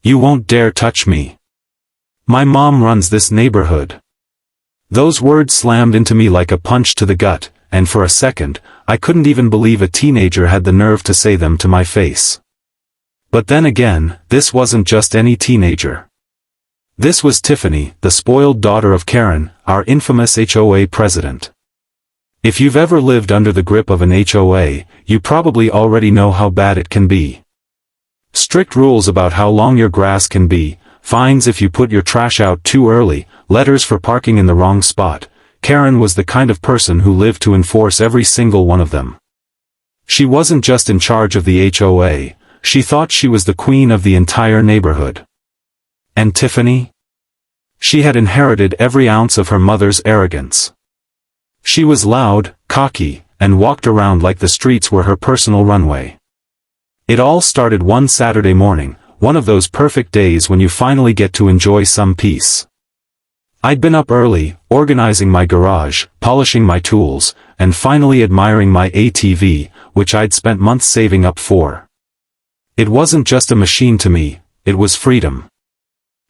You won't dare touch me. My mom runs this neighborhood." Those words slammed into me like a punch to the gut, and for a second, I couldn't even believe a teenager had the nerve to say them to my face. But then again, this wasn't just any teenager. This was Tiffany, the spoiled daughter of Karen, our infamous HOA president. If you've ever lived under the grip of an HOA, you probably already know how bad it can be. Strict rules about how long your grass can be, fines if you put your trash out too early, letters for parking in the wrong spot. Karen was the kind of person who lived to enforce every single one of them. She wasn't just in charge of the HOA, she thought she was the queen of the entire neighborhood. And Tiffany? She had inherited every ounce of her mother's arrogance. She was loud, cocky, and walked around like the streets were her personal runway. It all started one Saturday morning, one of those perfect days when you finally get to enjoy some peace. I'd been up early, organizing my garage, polishing my tools, and finally admiring my ATV, which I'd spent months saving up for. It wasn't just a machine to me, it was freedom.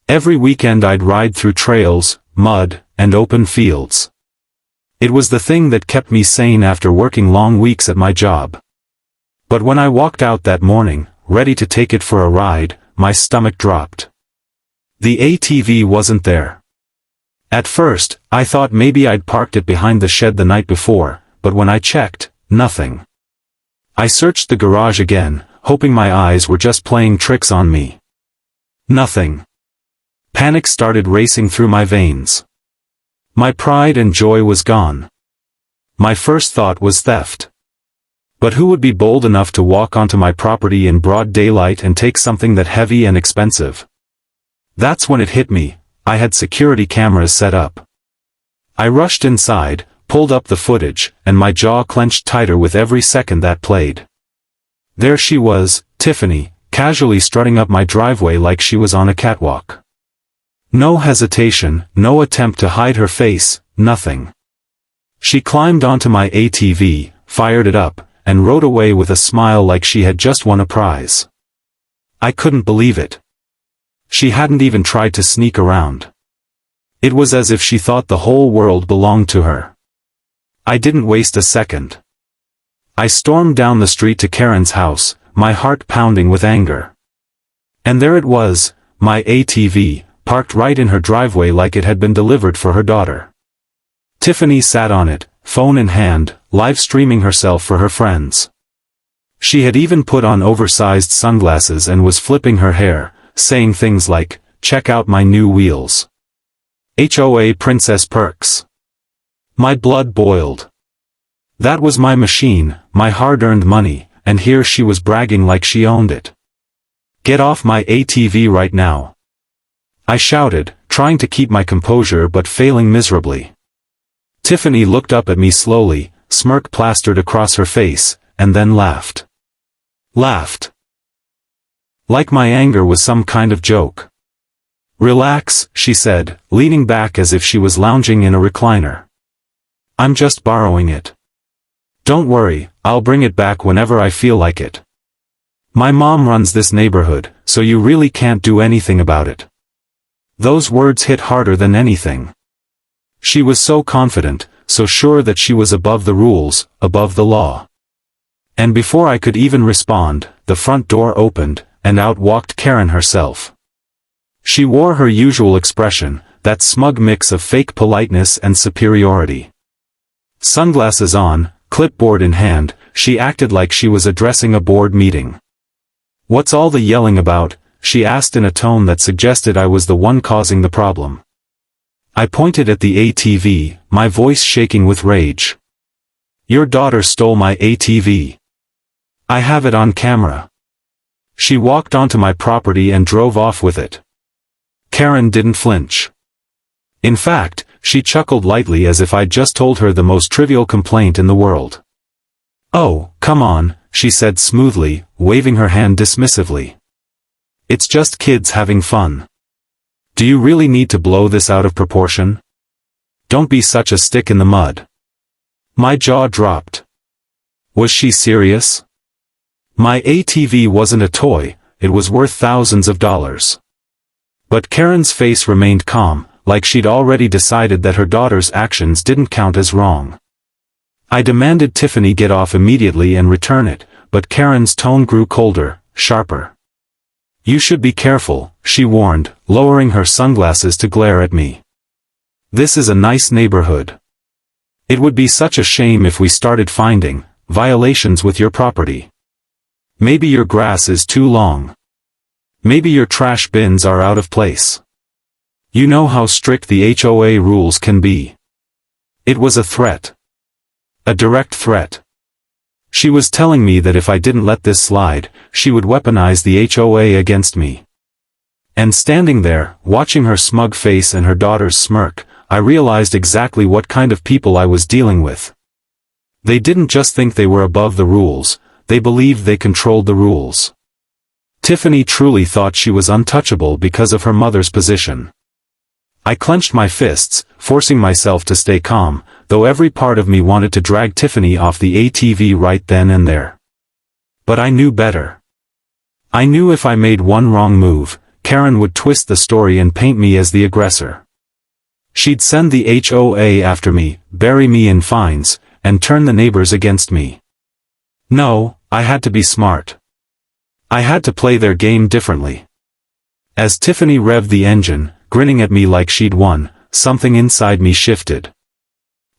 Every weekend I'd ride through trails, mud, and open fields. It was the thing that kept me sane after working long weeks at my job. But when I walked out that morning, ready to take it for a ride, my stomach dropped. The ATV wasn't there. At first, I thought maybe I'd parked it behind the shed the night before, but when I checked, nothing. I searched the garage again, hoping my eyes were just playing tricks on me. Nothing. Panic started racing through my veins. My pride and joy was gone. My first thought was theft. But who would be bold enough to walk onto my property in broad daylight and take something that heavy and expensive? That's when it hit me, I had security cameras set up. I rushed inside, pulled up the footage, and my jaw clenched tighter with every second that played. There she was, Tiffany, casually strutting up my driveway like she was on a catwalk. No hesitation, no attempt to hide her face, nothing. She climbed onto my ATV, fired it up, and rode away with a smile like she had just won a prize. I couldn't believe it. She hadn't even tried to sneak around. It was as if she thought the whole world belonged to her. I didn't waste a second. I stormed down the street to Karen's house, my heart pounding with anger. And there it was, my ATV, parked right in her driveway like it had been delivered for her daughter. Tiffany sat on it, phone in hand, live streaming herself for her friends. She had even put on oversized sunglasses and was flipping her hair, saying things like, "Check out my new wheels. HOA princess perks." My blood boiled. That was my machine, my hard-earned money, and here she was bragging like she owned it. "Get off my ATV right now," I shouted, trying to keep my composure but failing miserably. Tiffany looked up at me slowly, smirk plastered across her face, and then laughed. Laughed. Like my anger was some kind of joke. "Relax," she said, leaning back as if she was lounging in a recliner. "I'm just borrowing it. Don't worry, I'll bring it back whenever I feel like it. My mom runs this neighborhood, so you really can't do anything about it." Those words hit harder than anything. She was so confident, so sure that she was above the rules, above the law. And before I could even respond, the front door opened, and out walked Karen herself. She wore her usual expression, that smug mix of fake politeness and superiority. Sunglasses on, clipboard in hand, she acted like she was addressing a board meeting. "What's all the yelling about?" she asked in a tone that suggested I was the one causing the problem. I pointed at the ATV, my voice shaking with rage. "Your daughter stole my ATV. I have it on camera." She walked onto my property and drove off with it. Karen didn't flinch. In fact, she chuckled lightly as if I'd just told her the most trivial complaint in the world. "Oh, come on," she said smoothly, waving her hand dismissively. "It's just kids having fun. Do you really need to blow this out of proportion? Don't be such a stick in the mud." My jaw dropped. Was she serious? My ATV wasn't a toy, it was worth thousands of dollars. But Karen's face remained calm, like she'd already decided that her daughter's actions didn't count as wrong. I demanded Tiffany get off immediately and return it, but Karen's tone grew colder, sharper. "You should be careful," she warned, lowering her sunglasses to glare at me. "This is a nice neighborhood. It would be such a shame if we started finding violations with your property. Maybe your grass is too long. Maybe your trash bins are out of place. You know how strict the HOA rules can be." It was a threat. A direct threat. She was telling me that if I didn't let this slide, she would weaponize the HOA against me. And standing there, watching her smug face and her daughter's smirk, I realized exactly what kind of people I was dealing with. They didn't just think they were above the rules, they believed they controlled the rules. Tiffany truly thought she was untouchable because of her mother's position. I clenched my fists, forcing myself to stay calm, though every part of me wanted to drag Tiffany off the ATV right then and there. But I knew better. I knew if I made one wrong move, Karen would twist the story and paint me as the aggressor. She'd send the HOA after me, bury me in fines, and turn the neighbors against me. No, I had to be smart. I had to play their game differently. As Tiffany revved the engine, grinning at me like she'd won, something inside me shifted.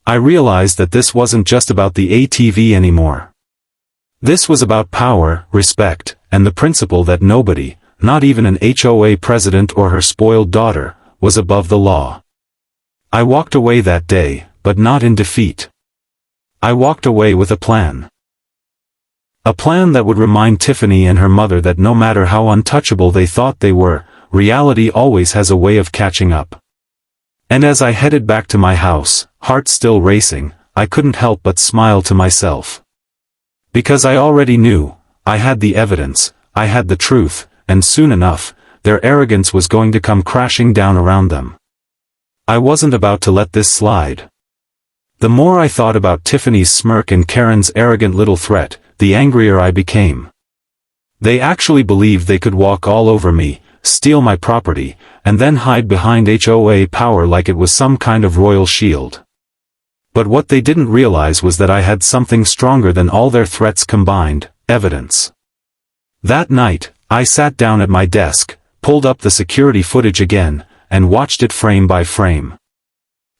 I realized that this wasn't just about the ATV anymore. This was about power, respect, and the principle that nobody, not even an HOA president or her spoiled daughter, was above the law. I walked away that day, but not in defeat. I walked away with a plan. A plan that would remind Tiffany and her mother that no matter how untouchable they thought they were, reality always has a way of catching up. And as I headed back to my house, heart still racing, I couldn't help but smile to myself. Because I already knew, I had the evidence, I had the truth, and soon enough, their arrogance was going to come crashing down around them. I wasn't about to let this slide. The more I thought about Tiffany's smirk and Karen's arrogant little threat, the angrier I became. They actually believed they could walk all over me, steal my property, and then hide behind HOA power like it was some kind of royal shield. But what they didn't realize was that I had something stronger than all their threats combined, evidence. That night, I sat down at my desk, pulled up the security footage again, and watched it frame by frame.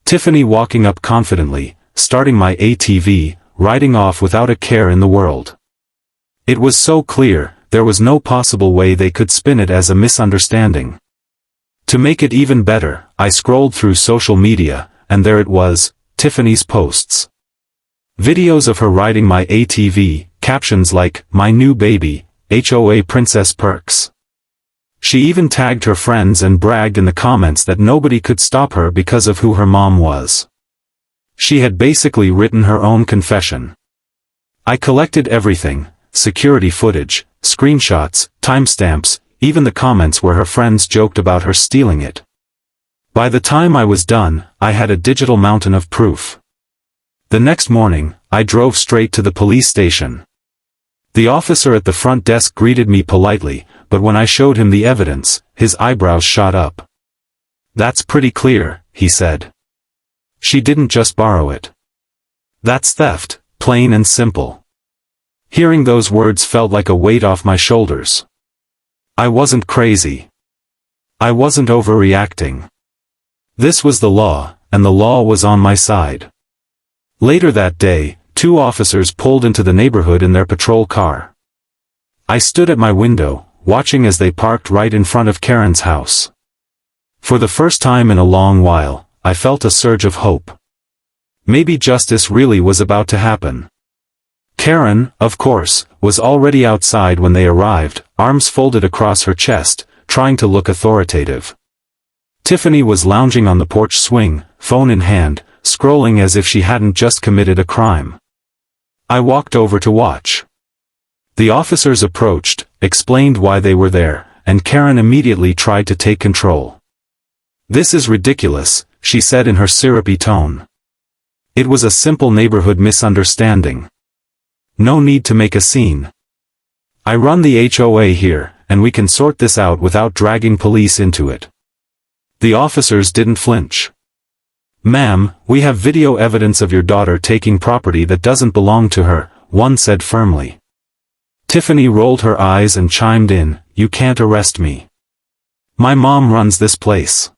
Tiffany walking up confidently, starting my ATV, riding off without a care in the world. It was so clear, there was no possible way they could spin it as a misunderstanding. To make it even better, I scrolled through social media, and there it was, Tiffany's posts. Videos of her riding my ATV, captions like, "My new baby, HOA princess perks." She even tagged her friends and bragged in the comments that nobody could stop her because of who her mom was. She had basically written her own confession. I collected everything, security footage, screenshots, timestamps, even the comments where her friends joked about her stealing it. By the time I was done, I had a digital mountain of proof. The next morning, I drove straight to the police station. The officer at the front desk greeted me politely, but when I showed him the evidence, his eyebrows shot up. "That's pretty clear," he said. "She didn't just borrow it. That's theft, plain and simple." Hearing those words felt like a weight off my shoulders. I wasn't crazy. I wasn't overreacting. This was the law, and the law was on my side. Later that day, 2 officers pulled into the neighborhood in their patrol car. I stood at my window, watching as they parked right in front of Karen's house. For the first time in a long while, I felt a surge of hope. Maybe justice really was about to happen. Karen, of course, was already outside when they arrived, arms folded across her chest, trying to look authoritative. Tiffany was lounging on the porch swing, phone in hand, scrolling as if she hadn't just committed a crime. I walked over to watch. The officers approached, explained why they were there, and Karen immediately tried to take control. "This is ridiculous," she said in her syrupy tone. "It was a simple neighborhood misunderstanding. No need to make a scene. I run the HOA here, and we can sort this out without dragging police into it." The officers didn't flinch. "Ma'am, we have video evidence of your daughter taking property that doesn't belong to her," one said firmly. Tiffany rolled her eyes and chimed in, "You can't arrest me. My mom runs this place.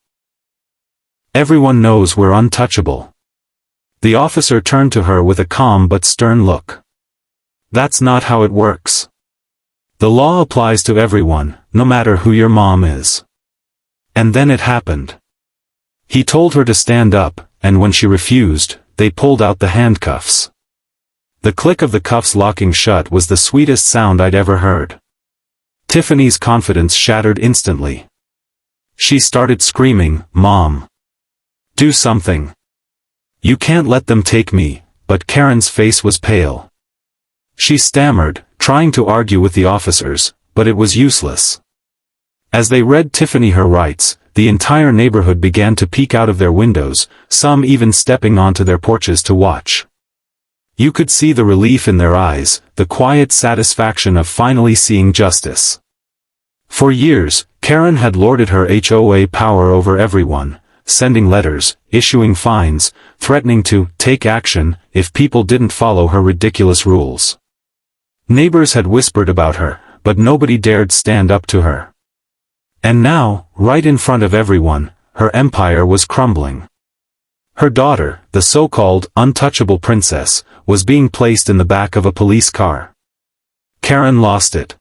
Everyone knows we're untouchable." The officer turned to her with a calm but stern look. "That's not how it works. The law applies to everyone, no matter who your mom is." And then it happened. He told her to stand up, and when she refused, they pulled out the handcuffs. The click of the cuffs locking shut was the sweetest sound I'd ever heard. Tiffany's confidence shattered instantly. She started screaming, "Mom! Do something! You can't let them take me," but Karen's face was pale. She stammered, trying to argue with the officers, but it was useless. As they read Tiffany her rights, the entire neighborhood began to peek out of their windows, some even stepping onto their porches to watch. You could see the relief in their eyes, the quiet satisfaction of finally seeing justice. For years, Karen had lorded her HOA power over everyone, sending letters, issuing fines, threatening to take action if people didn't follow her ridiculous rules. Neighbors had whispered about her, but nobody dared stand up to her. And now, right in front of everyone, her empire was crumbling. Her daughter, the so-called untouchable princess, was being placed in the back of a police car. Karen lost it.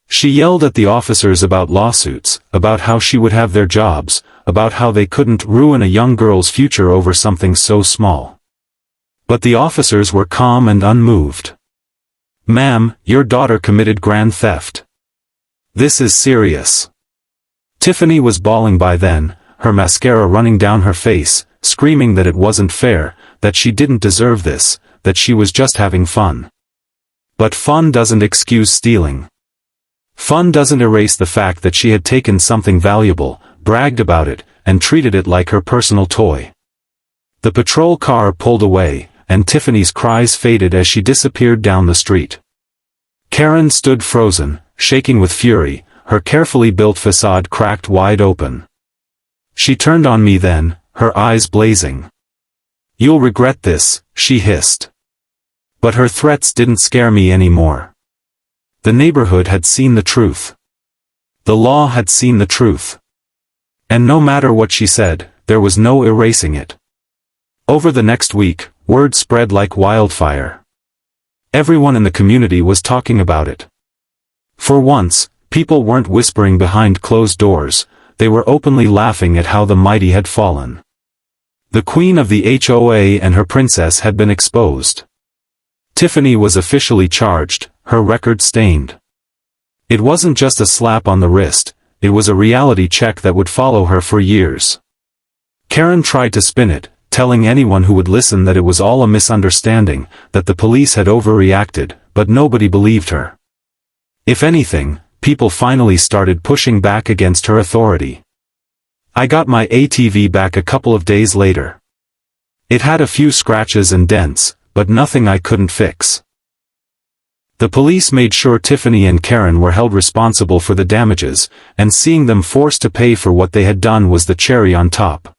She yelled at the officers about lawsuits, about how she would have their jobs, about how they couldn't ruin a young girl's future over something so small. But the officers were calm and unmoved. "Ma'am, your daughter committed grand theft. This is serious." Tiffany was bawling by then, her mascara running down her face, screaming that it wasn't fair, that she didn't deserve this, that she was just having fun. But fun doesn't excuse stealing. Fun doesn't erase the fact that she had taken something valuable, bragged about it, and treated it like her personal toy. The patrol car pulled away, and Tiffany's cries faded as she disappeared down the street. Karen stood frozen, shaking with fury, her carefully built facade cracked wide open. She turned on me then, her eyes blazing. "You'll regret this," she hissed. But her threats didn't scare me anymore. The neighborhood had seen the truth. The law had seen the truth. And no matter what she said, there was no erasing it. Over the next week, word spread like wildfire. Everyone in the community was talking about it. For once, people weren't whispering behind closed doors, they were openly laughing at how the mighty had fallen. The queen of the HOA and her princess had been exposed. Tiffany was officially charged, her record stained. It wasn't just a slap on the wrist, it was a reality check that would follow her for years. Karen tried to spin it, telling anyone who would listen that it was all a misunderstanding, that the police had overreacted, but nobody believed her. If anything, people finally started pushing back against her authority. I got my ATV back a couple of days later. It had a few scratches and dents, but nothing I couldn't fix. The police made sure Tiffany and Karen were held responsible for the damages, and seeing them forced to pay for what they had done was the cherry on top.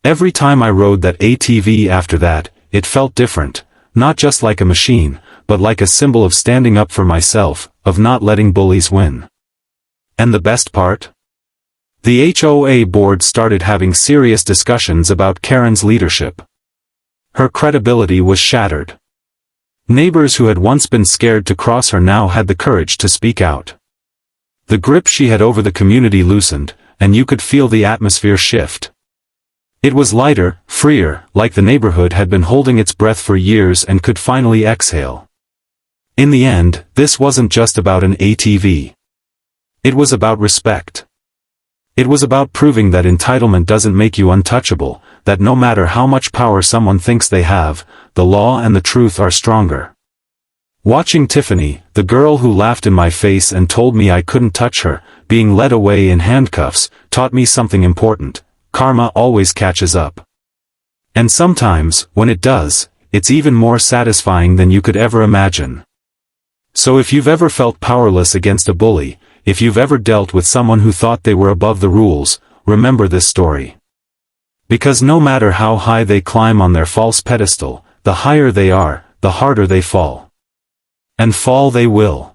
Every time I rode that ATV after that, it felt different, not just like a machine, but like a symbol of standing up for myself, of not letting bullies win. And the best part? The HOA board started having serious discussions about Karen's leadership. Her credibility was shattered. Neighbors who had once been scared to cross her now had the courage to speak out. The grip she had over the community loosened, and you could feel the atmosphere shift. It was lighter, freer, like the neighborhood had been holding its breath for years and could finally exhale. In the end, this wasn't just about an ATV. It was about respect. It was about proving that entitlement doesn't make you untouchable, that no matter how much power someone thinks they have, the law and the truth are stronger. Watching Tiffany, the girl who laughed in my face and told me I couldn't touch her, being led away in handcuffs, taught me something important: karma always catches up. And sometimes, when it does, it's even more satisfying than you could ever imagine. So if you've ever felt powerless against a bully, if you've ever dealt with someone who thought they were above the rules, remember this story. Because no matter how high they climb on their false pedestal, the higher they are, the harder they fall. And fall they will.